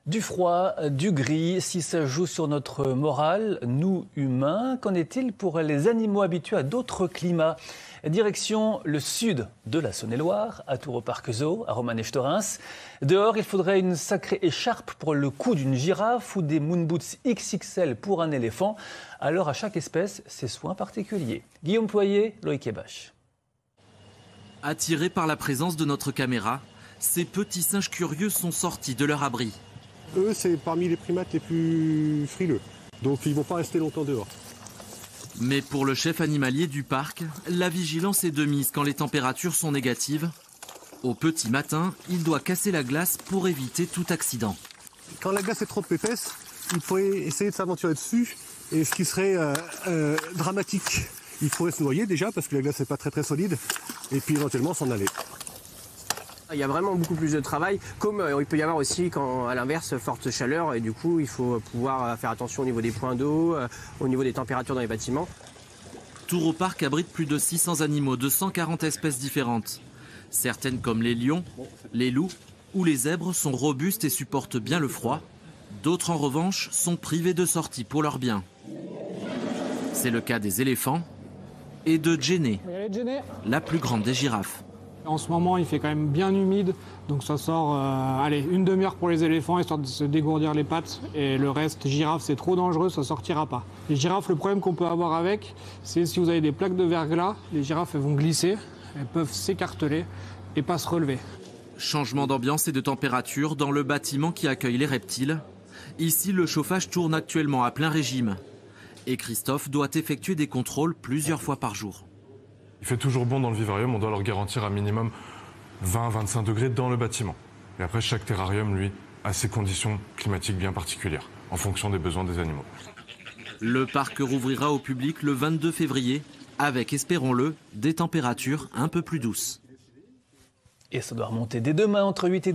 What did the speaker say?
Du froid, du gris, si ça joue sur notre morale, nous humains, qu'en est-il pour les animaux habitués à d'autres climats? Direction le sud de la Saône-et-Loire, à Tours au Parc Zoo, à Romanèche-Thorens. Dehors, il faudrait une sacrée écharpe pour le cou d'une girafe ou des moonboots XXL pour un éléphant. Alors à chaque espèce, ses soins particuliers. Guillaume Poyer, Loïc Ebache. Attirés par la présence de notre caméra, ces petits singes curieux sont sortis de leur abri. Eux, c'est parmi les primates les plus frileux. Donc ils ne vont pas rester longtemps dehors. Mais pour le chef animalier du parc, la vigilance est de mise quand les températures sont négatives. Au petit matin, il doit casser la glace pour éviter tout accident. Quand la glace est trop épaisse, il faut essayer de s'aventurer dessus. Et ce qui serait dramatique, il faudrait se noyer déjà parce que la glace n'est pas très solide. Et puis éventuellement s'en aller. Il y a vraiment beaucoup plus de travail, comme il peut y avoir aussi quand, à l'inverse, forte chaleur. Et du coup, il faut pouvoir faire attention au niveau des points d'eau, au niveau des températures dans les bâtiments. Tours au Parc abrite plus de 600 animaux de 140 espèces différentes. Certaines comme les lions, les loups ou les zèbres sont robustes et supportent bien le froid. D'autres en revanche sont privés de sortie pour leur bien. C'est le cas des éléphants et de Jenné, la plus grande des girafes. En ce moment, il fait quand même bien humide, donc ça sort une demi-heure pour les éléphants, histoire de se dégourdir les pattes. Et le reste, girafe, c'est trop dangereux, ça sortira pas. Les girafes, le problème qu'on peut avoir avec, c'est si vous avez des plaques de verglas, les girafes elles vont glisser, elles peuvent s'écarteler et pas se relever. Changement d'ambiance et de température dans le bâtiment qui accueille les reptiles. Ici, le chauffage tourne actuellement à plein régime. Et Christophe doit effectuer des contrôles plusieurs fois par jour. Il fait toujours bon dans le vivarium, on doit leur garantir un minimum 20-25 degrés dans le bâtiment. Et après, chaque terrarium, lui, a ses conditions climatiques bien particulières, en fonction des besoins des animaux. Le parc rouvrira au public le 22 février, avec, espérons-le, des températures un peu plus douces. Et ça doit remonter dès demain entre 8 et